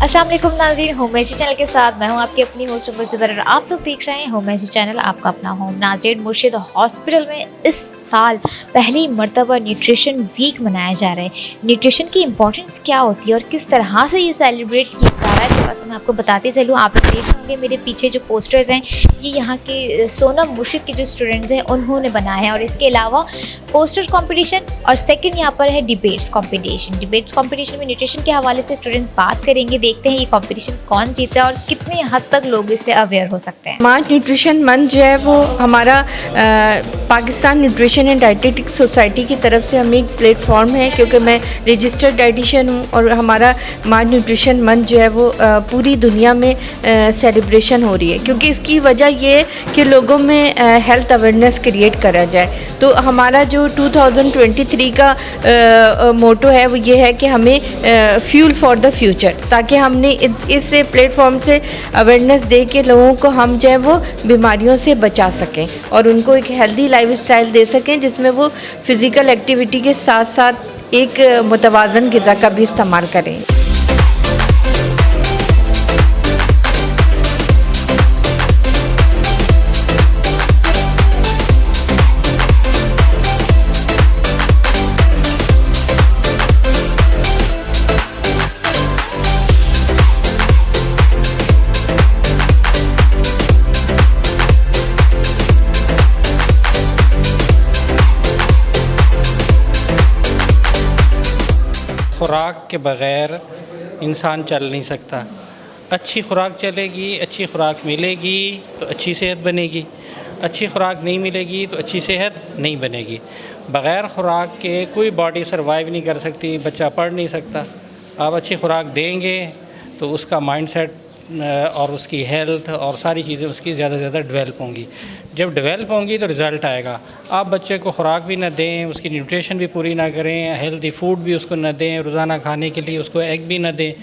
अस्सलाम वालेकुम नाज़रीन, होम मेसी चैनल के साथ मैं हूं आपकी अपनी होस्ट सुपर ज़बर और आप लोग देख रहे हैं होम मेसी चैनल, आपका अपना होम। नाज़रीन, मुर्शिद हॉस्पिटल में इस साल पहली मर्तबा न्यूट्रिशन वीक मनाया जा रहा है। न्यूट्रिशन की इंपॉर्टेंस क्या होती है और किस तरह से ये सेलिब्रेट किया जा रहा है, तो बस मैं आपको बताते चलूँ। आप लोग देख होंगे मेरे पीछे जो पोस्टर्स हैं, ये यहाँ के सोनम मुर्शिद के जो स्टूडेंट्स हैं उन्होंने बनाए हैं। और इसके अलावा पोस्टर्स कॉम्पिटिशन और सेकेंड यहाँ पर है डिबेट्स कॉम्पिटिशन में न्यूट्रिशन के हवाले से स्टूडेंट्स बात करेंगे। देखते हैं ये कंपटीशन कौन जीता है और कितने हद तक लोग इससे अवेयर हो सकते हैं। मार्च न्यूट्रिशन मंथ जो है वो हमारा Pakistan nutrition and dietetics society की तरफ से हमें एक प्लेटफॉर्म है, क्योंकि मैं रजिस्टर्ड डाइटिशियन हूँ और हमारा मार्च न्यूट्रिशन मंथ जो है वो पूरी दुनिया में सेलिब्रेशन हो रही है, क्योंकि इसकी वजह ये है कि लोगों में हेल्थ अवेयरनेस क्रिएट करा जाए। तो हमारा जो 2023 का मोटो है वो ये है कि हमें फ्यूल फॉर द फ्यूचर, ताकि हमने इस प्लेटफॉर्म से अवेयरनेस दे के लोगों को हम जो है वो बीमारियों से बचा सकें और उनको एक हेल्दी लाइफस्टाइल दे सकें, जिसमें वो फ़िज़िकल एक्टिविटी के साथ साथ एक मुतवाज़न ग़िज़ा का भी इस्तेमाल करें। खुराक के बग़ैर इंसान चल नहीं सकता। अच्छी खुराक चलेगी, अच्छी खुराक मिलेगी तो अच्छी सेहत बनेगी, अच्छी खुराक नहीं मिलेगी तो अच्छी सेहत नहीं बनेगी। बग़ैर खुराक के कोई बॉडी सर्वाइव नहीं कर सकती, बच्चा पढ़ नहीं सकता। आप अच्छी खुराक देंगे तो उसका माइंडसेट और उसकी हेल्थ और सारी चीज़ें उसकी ज़्यादा से ज़्यादा डेवलप होंगी। जब डेवलप होंगी तो रिज़ल्ट आएगा। आप बच्चे को खुराक भी ना दें, उसकी न्यूट्रिशन भी पूरी ना करें, हेल्दी फूड भी उसको ना दें, रोज़ाना खाने के लिए उसको एग भी ना दें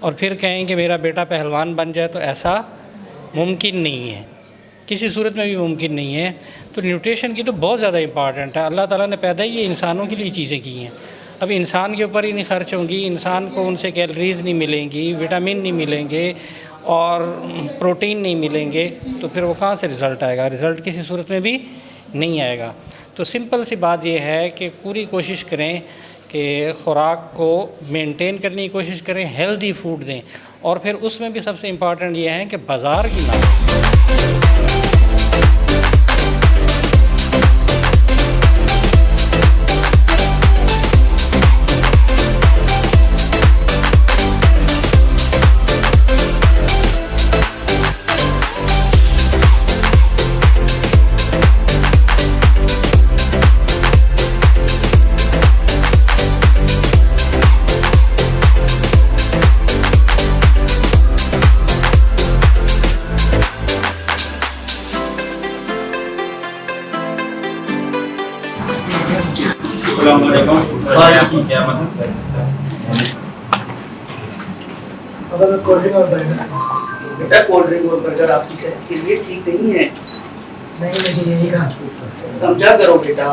और फिर कहें कि मेरा बेटा पहलवान बन जाए, तो ऐसा मुमकिन नहीं है, किसी सूरत में भी मुमकिन नहीं है। तो न्यूट्रिशन की तो बहुत ज़्यादा इंपॉर्टेंट है। अल्लाह ताला ने पैदा ही ये इंसानों के लिए चीज़ें की हैं। अब इंसान के ऊपर ही नहीं खर्च होंगी, इंसान को उनसे कैलोरीज़ नहीं मिलेंगी, विटामिन नहीं मिलेंगे और प्रोटीन नहीं मिलेंगे, तो फिर वो कहाँ से रिज़ल्ट आएगा? रिज़ल्ट किसी सूरत में भी नहीं आएगा। तो सिंपल सी बात ये है कि पूरी कोशिश करें कि ख़ुराक को मेंटेन करने की कोशिश करें, हेल्दी फूड दें और फिर उसमें भी सबसे इम्पॉर्टेंट ये है कि बाज़ार की ना। बेटा कोल्ड ड्रिंक और बर्गर आपकी सेहत के लिए ठीक नहीं है। नहीं, मुझे यही कहा। समझा करो बेटा,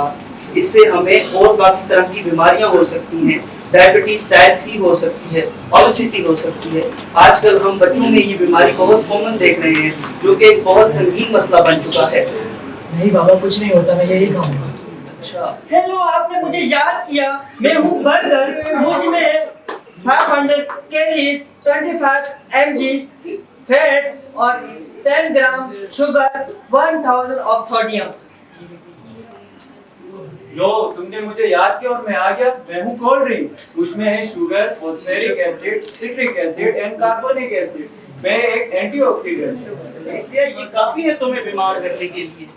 इससे हमें और काफी तरह की बीमारियां हो सकती हैं। डायबिटीज टाइप सी हो सकती है, ओबेसिटी हो सकती है। आजकल हम बच्चों में ये बीमारी बहुत कॉमन देख रहे हैं, जो कि एक बहुत संगीन मसला बन चुका है। नहीं बाबा, कुछ नहीं होता, मैं यही कहूँगा। अच्छा, हेलो, आपने मुझे याद किया। मैं हूँ बर्गर, मुझ में 500 कैलोरी, 25 mg फैट और 10 ग्राम शुगर, 1000 ऑफ सोडियम। लो, तुमने मुझे याद किया और मैं आ गया। मैं हूँ कोल्ड ड्रिंक, उसमें है sugar, phosphoric acid, citric acid and carbonic acid. मैं एक एंटीऑक्सीडेंट हूँ। ये काफी है तुम्हें बीमार करने के लिए।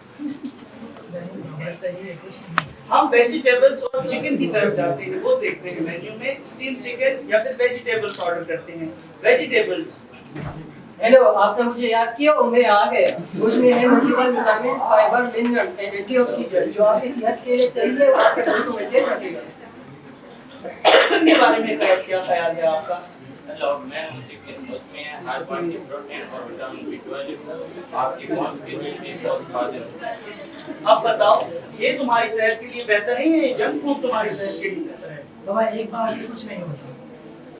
सही है, कुछ नहीं। हम वेजिटेबल्स और चिकन की तरफ जाते हैं, वो देखते हैं मेन्यू में स्टीम चिकन या फिर वेजिटेबल्स ऑर्डर करते हैं। वेजिटेबल्स। हेलो, आपने मुझे याद किया और मैं आ गया। उसमें है multiple vitamin, fibre, mineral and antioxidant, जो आपकी सेहत के लिए सही है और आपके हेल्थ को मेंटेन रखेगा। के बारे में क्या ख्याल है आपका? उसमें हर पॉइंट प्रोटीन और विटामिन B12 आपकी बोन्स की स्ट्रेंथ और हिफाजत। अब बताओ, ये तुम्हारी सेहत के लिए बेहतर नहीं है? जंक फूड तुम्हारी सेहत के लिए बेहतर है? बाबा, एक बार से कुछ नहीं होता।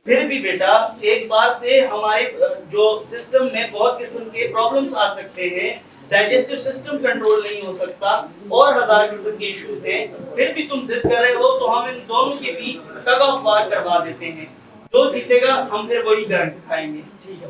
फिर भी बेटा एक बार से हमारे जो सिस्टम में बहुत किस्म के प्रॉब्लम्स आ सकते हैं, डाइजेस्टिव सिस्टम कंट्रोल नहीं हो सकता और हजार किस्म के इश्यूज हैं, फिर भी तुम जिद कर रहे हो, तो हम इन दोनों के बीच टग ऑफ वार करवा देते हैं। जो जीतेगा हम फिर वही गारंटी खाएंगे। ठीक है।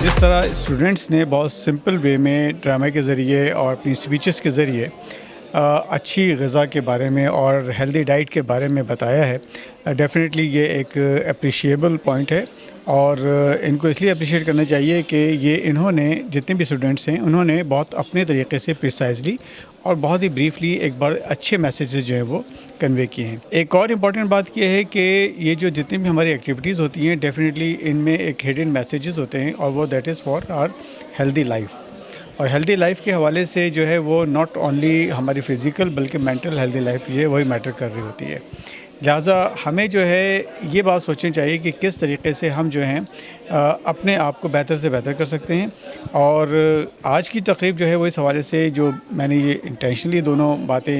जिस तरह स्टूडेंट्स ने बहुत सिंपल वे में ड्रामे के ज़रिए और अपनी स्पीचेस के ज़रिए अच्छी ग़िज़ा के बारे में और हेल्दी डाइट के बारे में बताया है, डेफ़िनेटली ये एक अप्रिशिएबल पॉइंट है और इनको इसलिए अप्रिशिएट करना चाहिए कि ये इन्होंने जितने भी स्टूडेंट्स हैं उन्होंने बहुत अपने तरीके से प्रिसाइजली और बहुत ही ब्रीफली एक बार अच्छे मैसेजेस जो हैं वो कन्वे किए हैं। एक और इम्पॉर्टेंट बात यह है कि ये जो जितनी भी हमारी एक्टिविटीज़ होती हैं डेफिनेटली इनमें एक हिडन मैसेजेस होते हैं और वो that is for our healthy life. और हेल्दी लाइफ के हवाले से जो है वो नॉट ओनली हमारी फ़िज़िकल बल्कि मेंटल हेल्दी लाइफ ये वही मैटर कर रही होती है। लिहाजा हमें जो है ये बात सोचनी चाहिए कि किस तरीके से हम जो हैं अपने आप को बेहतर से बेहतर कर सकते हैं। और आज की तकरीब जो है वो इस हवाले से जो मैंने ये इंटेंशनली दोनों बातें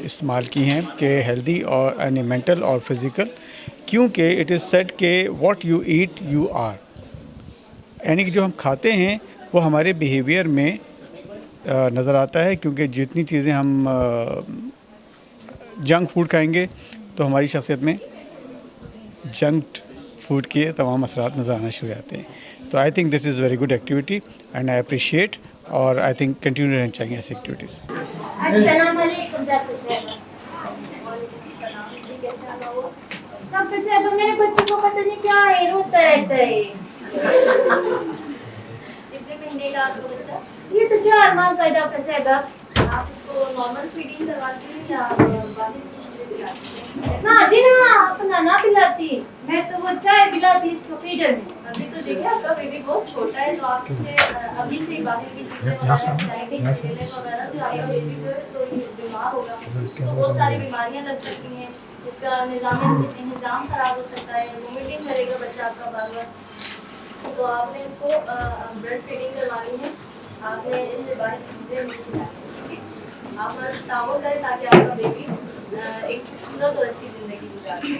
इस्तेमाल की हैं कि हेल्दी और यानी मेंटल और फिज़िकल, क्योंकि इट इज़ सेड के what you eat you are, यानी कि जो हम खाते हैं वो हमारे बिहेवियर में नज़र आता है। क्योंकि जितनी चीज़ें हम जंक फूड खाएंगे तो हमारी शख्सियत में जंक फूड के तमाम असरात नज़र आना शुरू हो जाते हैं। तो I think this is very good activity and I appreciate और आई थिंक कंटिन्यू रहनी चाहिए ऐसी एक्टिविटीज़। अस्सलाम वालेकुम डॉक्टर साहब। डॉक्टर साहब मेरे बच्चे को पता नहीं क्या है, रोता रहता है। कितने महीने का आपका बच्चा? ये तो 4 माह का है डॉक्टर साहब। आप इसको नॉर्मल फीडिंग करवाती हैं या बाहर की चीजें खिलाती हैं? ना जी ना, अपना ना पिलाती, मैं तो वो चाय पिलाती इसको फीडर में। अभी तो देखिए आपका बेबी बहुत छोटा है, तो आप इसे अभी से बाहर की चीजें वगैरह खिलाएंगे, सेरेलैक वगैरह, तो आपका बेबी जो है तो ये बीमार होगा, उसको बहुत सारी बीमारियां लग सकती हैं, इसका निज़ाम खराब हो सकता है, वोमिटिंग करेगा बच्चा आपका बार बार। तो आपने इसको ब्रेस्ट फीडिंग करवानी है, आपने इसे बाहर की चीज़ें नहीं खिलानी, ठीक है? आप तामुल करें ताकि आपका बेबी एक खूबसूरत और अच्छी ज़िंदगी गुजार सके।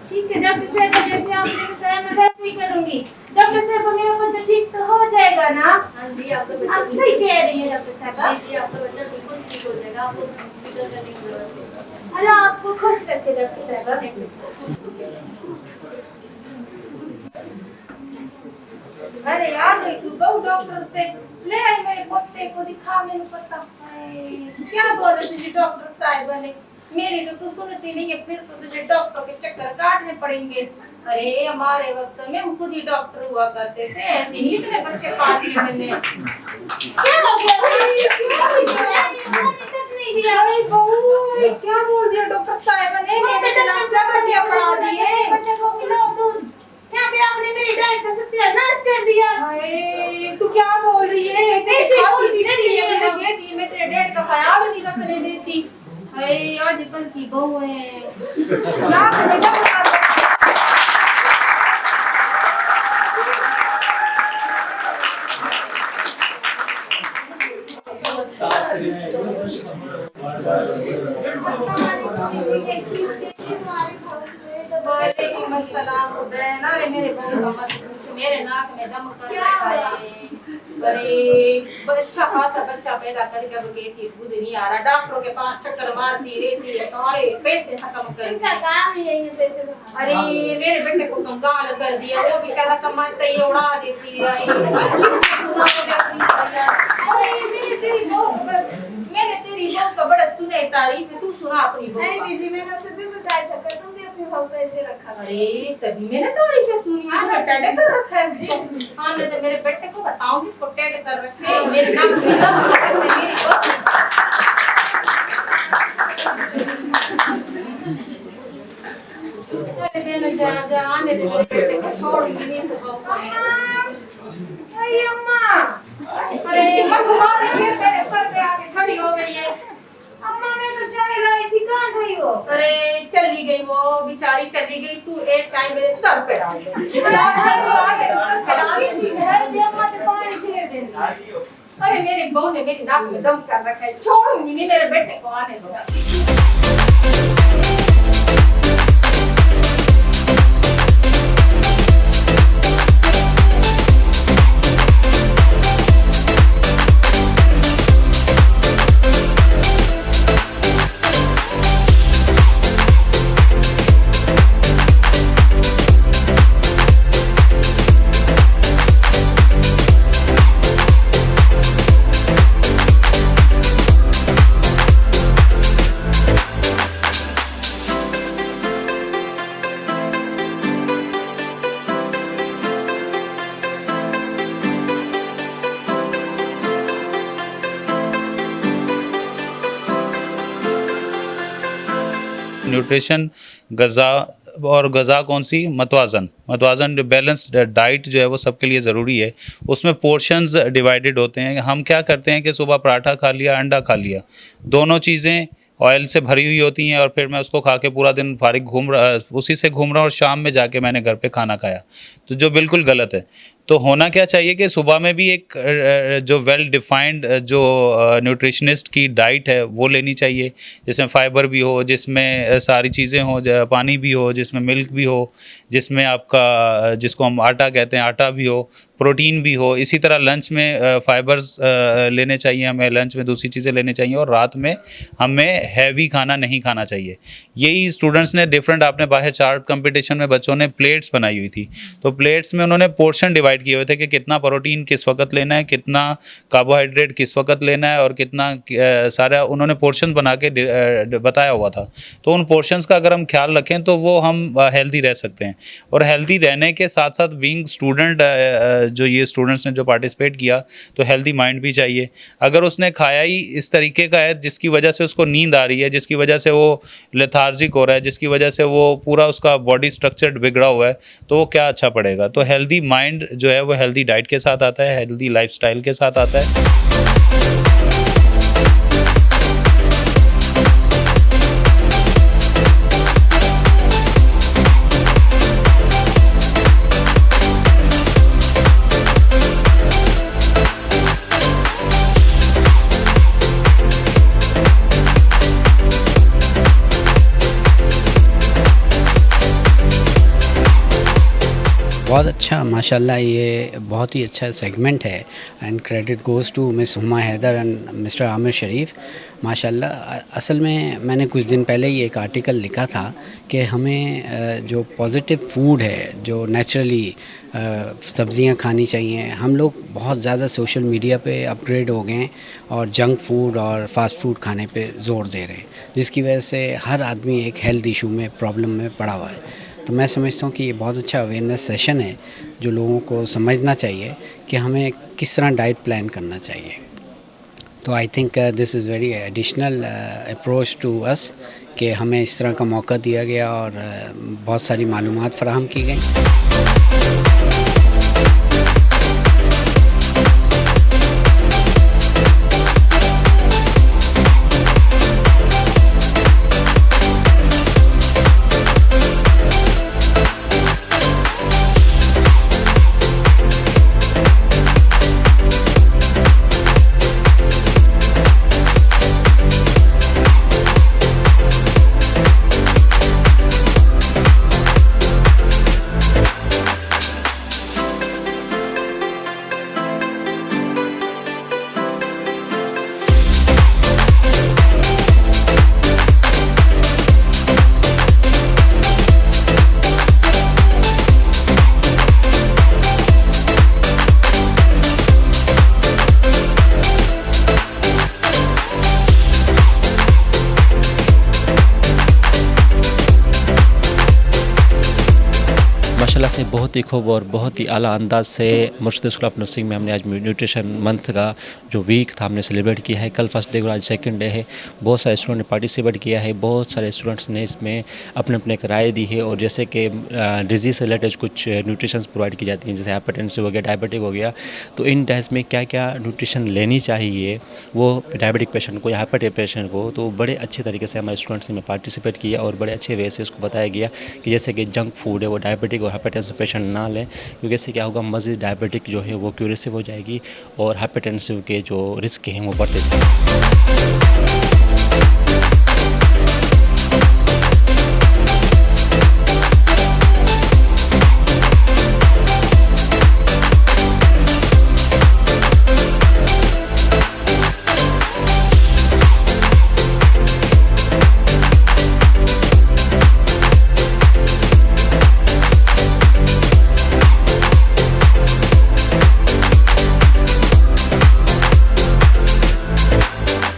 ठीक है डॉक्टर साहब, जैसे आपने बताया मैं वैसे ही करूँगी। डॉक्टर साहब मेरा बच्चा ठीक तो हो जाएगा ना? हाँ जी, आपका बच्चा आप सही कह रही हैं डॉक्टर साहब। जी आपका बच्चा बिल्कुल ठीक हो जाएगा, आपको फिक्र करने की जरूरत नहीं। अल्लाह आपको खुश रखे डॉक्टर साहब। अरे आ गई तू बहु डॉक्टर से, ले आई मेरे पोते को दिखा, मैंने पता क्या बोल रहे थे डॉक्टर साहब ने, मेरी तो तू सुनती नहीं है, फिर तो तुझे डॉक्टर के चक्कर काटने पड़ेंगे। अरे हमारे वक्त में हम खुद ही डॉक्टर हुआ करते थे, ऐसे ही इतने बच्चे पाती है मैंने। क्या हो गया? क्या बोल दिया डॉक्टर साहब ने? मेरे खिलाफ से बच्चे पढ़ा दिए, बच्चे को खिलाओ दूध। यहाँ पे आपने मेरी डाइट का सत्यानाश कर दिया। हाय तू क्या बोल रही है? कैसे बोलती है? मैं तेरे डैड का ख्याल नहीं रखने देती। हाय आजकल की बहू है वालेकुम अस्सलाम। अरे मेरे बहू का मत पूछो, मेरे नाक में दम कर रहा है। अरे अच्छा खासा बच्चा पैदा करके अब कहती दूध नहीं आ रहा, डॉक्टरों के पास चक्कर मारती रहती है, सारे पैसे खत्म कर दिए। काम ही यही है पैसे। अरे मेरे बेटे को कंगाल कर दिया, वो बेचारा कमाता ही उड़ा देती है। मैंने तेरी बहू का बड़ा सुने तारीफ, तू सुना अपनी बहू। नहीं बीजी मैंने उसे भी बताया था, कसम से अपनी भाव कैसे रखा? अरे तभी मैंने तारीफें सुनी। हाँ टेढ़े कर रखा है उसे। हाँ नहीं तो मेरे बेटे को बताऊंगी इसको टेढ़े कर रखे हैं। मेरे नाम मेरी को। अरे मैंने जा आने दे मेरे बेटे को छोड़ नहीं तो बहुत अरे अम्मा अरे मत फिर मेरे सर पे आके खड़ी हो गई है। अम्मा मैं तो चाय लाई थी, कहाँ गई वो? अरे चली गई वो बेचारी चली गई। तू एक चाय मेरे सर पे डाल दे। सर पे डाली थी। अम्मा से पानी फेर देना। अरे मेरी बहू ने मेरी नाक में दम कर रखा है। छोड़ूंगी नहीं, मेरे बेटे को आने दो। न्यूट्रिशन गज़ा और गज़ा कौन सी, मतवाज़न बैलेंस डाइट जो है वो सबके लिए ज़रूरी है। उसमें पोर्शंस डिवाइडेड होते हैं। हम क्या करते हैं कि सुबह पराठा खा लिया, अंडा खा लिया, दोनों चीज़ें ऑयल से भरी हुई होती हैं और फिर मैं उसको खा के पूरा दिन फारिग उसी से घूम रहा हूँ और शाम में जाके मैंने घर पे खाना खाया, तो जो बिल्कुल गलत है। तो होना क्या चाहिए कि सुबह में भी एक जो वेल डिफाइंड जो न्यूट्रिशनिस्ट की डाइट है वो लेनी चाहिए, जिसमें फ़ाइबर भी हो, जिसमें सारी चीज़ें हो, पानी भी हो, जिसमें मिल्क भी हो, जिसमें आपका जिसको हम आटा कहते हैं आटा भी हो, प्रोटीन भी हो। इसी तरह लंच में फ़ाइबर्स लेने चाहिए हमें, लंच में दूसरी चीज़ें लेनी चाहिए और रात में हमें हैवी खाना नहीं खाना चाहिए। यही स्टूडेंट्स ने डिफरेंट, आपने बाहर चार्ट कंपटीशन में बच्चों ने प्लेट्स बनाई हुई थी, तो प्लेट्स में उन्होंने पोर्शन डिवाइड किए हुए थे कि कितना प्रोटीन किस वक्त लेना है, कितना कार्बोहाइड्रेट किस वक्त लेना है और कितना सारा उन्होंने पोर्शन बना के बताया हुआ था। तो उन पोर्शंस का अगर हम ख्याल रखें तो वो हम हेल्दी रह सकते हैं। और हेल्दी रहने के साथ साथ बीइंग स्टूडेंट, जो ये स्टूडेंट्स ने जो पार्टिसिपेट किया, तो हेल्दी माइंड भी चाहिए। अगर उसने खाया ही इस तरीके का है जिसकी वजह से उसको नींद आ रही है, जिसकी वजह से वो लेथार्जिक हो रहा है, जिसकी वजह से वो पूरा उसका बॉडी स्ट्रक्चर बिगड़ा हुआ है, तो वो क्या अच्छा पड़ेगा। तो हेल्दी माइंड जो है वो हेल्दी डाइट के साथ आता है, हेल्दी लाइफस्टाइल के साथ आता है। बहुत अच्छा माशाल्लाह, ये बहुत ही अच्छा सेगमेंट है and credit goes to miss Huma Haider and mister Aamir Sharif. माशाल्लाह असल में मैंने कुछ दिन पहले ही एक आर्टिकल लिखा था कि हमें जो पॉजिटिव फूड है, जो नेचुरली सब्ज़ियां खानी चाहिए। हम लोग बहुत ज़्यादा सोशल मीडिया पे अपग्रेड हो गए हैं और जंक फूड और फास्ट फूड खाने पे ज़ोर दे रहे हैं, जिसकी वजह से हर आदमी एक हेल्थ इशू में प्रॉब्लम में पड़ा हुआ है। तो मैं समझता हूँ कि ये बहुत अच्छा अवेयरनेस सेशन है जो लोगों को समझना चाहिए कि हमें किस तरह डाइट प्लान करना चाहिए। तो I think this is very additional approach to us कि हमें इस तरह का मौका दिया गया और बहुत सारी मालूमात फराहम की गई। माशाल्लाह से बहुत ही खूब और बहुत ही आला अंदाज से मुर्शिद स्कूल ऑफ नर्सिंग में हमने आज न्यूट्रिशन मंथ का जो वीक था हमने सेलिब्रेट किया है। कल फर्स्ट डे और आज सेकंड डे है। बहुत सारे स्टूडेंट ने पार्टिसिपेट किया है। बहुत सारे स्टूडेंट्स ने इसमें अपने अपने राय दी है। और जैसे कि डिजीज़ से रिलेटेड कुछ न्यूट्रिशन प्रोवाइड की जाती हैं, जैसे हाइपरटेंसिव हो गया, डायबिटिक हो गया, तो इन डेज में क्या क्या न्यूट्रिशन लेनी चाहिए वो डायबिटिक पेशेंट को या हाइपरटेंसिव पेशेंट को, तो बड़े अच्छे तरीके से हमारे स्टूडेंट्स ने पार्टिसिपेट किया और बड़े अच्छे वे से उसको बताया गया कि जैसे कि जंक फूड है वो डायबिटिक और हाइपरटेंसिव पेशेंट ना लें, क्योंकि इससे क्या होगा, मज़ीद डायबिटिक जो है वो क्यूरेसिव हो जाएगी और हाइपरटेंसिव के जो रिस्क हैं वो बढ़ते जाएंगे।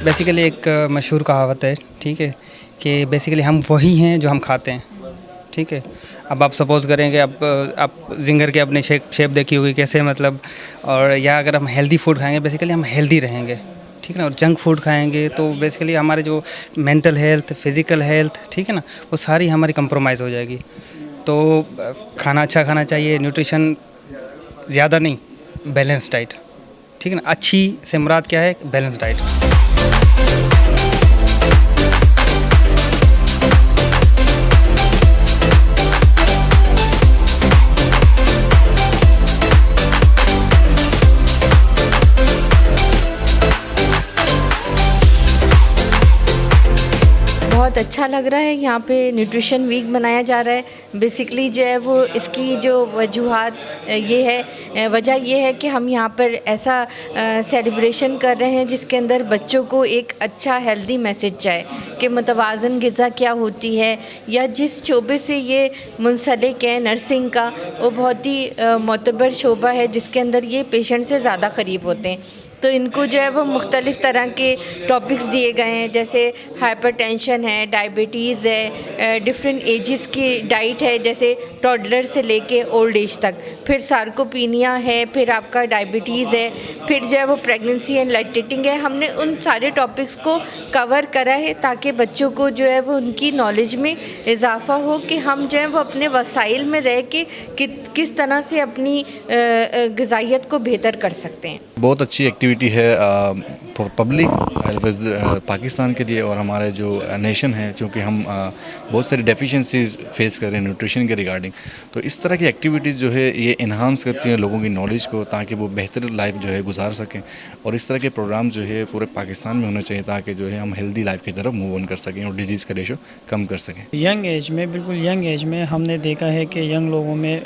बेसिकली एक मशहूर कहावत है, ठीक है, कि बेसिकली हम वही हैं जो हम खाते हैं, ठीक है। अब आप सपोज़ करें कि आप जिंगर के अपने शेप देखी होगी कैसे, मतलब, और या अगर हम हेल्दी फूड खाएंगे बेसिकली हम हेल्दी रहेंगे, ठीक है ना। और जंक फूड खाएंगे तो बेसिकली हमारे जो मेंटल हेल्थ, फिज़िकल हेल्थ, ठीक है ना, वो सारी हमारी कंप्रोमाइज़ हो जाएगी। तो खाना अच्छा खाना चाहिए, न्यूट्रिशन ज़्यादा नहीं, बैलेंस डाइट, ठीक है ना। अच्छी से मुराद क्या है, बैलेंस डाइट। बहुत अच्छा लग रहा है। यहाँ पे न्यूट्रिशन वीक मनाया जा रहा है। बेसिकली जो है वो इसकी जो वजूहात ये है, वजह ये है कि हम यहाँ पर ऐसा सेलिब्रेशन कर रहे हैं जिसके अंदर बच्चों को एक अच्छा हेल्दी मैसेज जाए कि मुतवाज़न ग़िज़ा क्या होती है, या जिस शोबे से ये मुंसलिक है नर्सिंग का, वो बहुत ही मोतबर शोबा है जिसके अंदर ये पेशेंट से ज़्यादा क़रीब होते हैं। तो इनको जो है वो मुख्तलिफ़ तरह के टॉपिक्स दिए गए हैं, जैसे हाइपरटेंशन है, डायबिटीज़ है, डिफरेंट एजेस की डाइट है, जैसे टॉडलर से लेके ओल्ड एज तक, फिर सार्कोपीनिया है, फिर आपका डायबिटीज़ है, फिर जो है वो प्रेगनेंसी एंड लैक्टेटिंग है। हमने उन सारे टॉपिक्स को कवर करा है ताकि बच्चों को जो है वो उनकी नॉलेज में इजाफ़ा हो कि हम जो है वो अपने वसाइल में रह के किस तरह से अपनी ग़िज़ाइयत को बेहतर कर सकते हैं। बहुत अच्छी एक्टिविटी है फॉर पब्लिक पाकिस्तान के लिए और हमारे जो नेशन है, चूँकि हम बहुत सारी डेफिशिएंसीज फेस कर रहे हैं न्यूट्रिशन के रिगार्डिंग, तो इस तरह की एक्टिविटीज़ जो है ये इन्हांस करती हैं लोगों की नॉलेज को, ताकि वो बेहतर लाइफ जो है गुजार सकें। और इस तरह के प्रोग्राम जो है पूरे पाकिस्तान में होने चाहिए ताकि जो है हम हेल्दी लाइफ की तरफ मूव ऑन कर सकें और डिजीज़ का रेशो कम कर सकें। यंग एज में, बिल्कुल यंग एज में हमने देखा है कि यंग लोगों में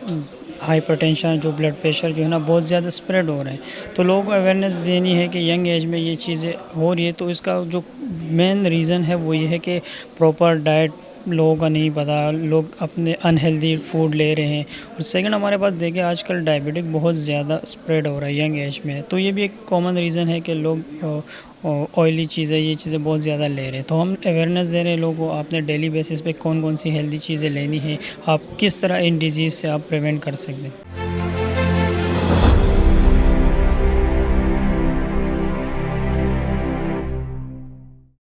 हाइपरटेंशन, जो ब्लड प्रेशर जो है ना बहुत ज़्यादा स्प्रेड हो रहे हैं। तो लोगों को अवेयरनेस देनी है कि यंग एज में ये चीज़ें हो रही है। तो इसका जो मेन रीज़न है वो ये है कि प्रॉपर डाइट लोगों का नहीं पता, लोग अपने अनहेल्दी फूड ले रहे हैं। और सेकंड, हमारे पास देखिए आजकल डायबिटिक बहुत ज़्यादा स्प्रेड हो रहा है यंग एज में। तो ये भी एक कॉमन रीज़न है कि लोग ऑयली चीज़ें, ये चीज़ें बहुत ज़्यादा ले रहे हैं। तो हम अवेयरनेस दे रहे हैं लोगों को, आपने डेली बेसिस पे कौन कौन सी हेल्दी चीज़ें लेनी है, आप किस तरह इन डिजीज़ से आप प्रिवेंट कर सकते हैं।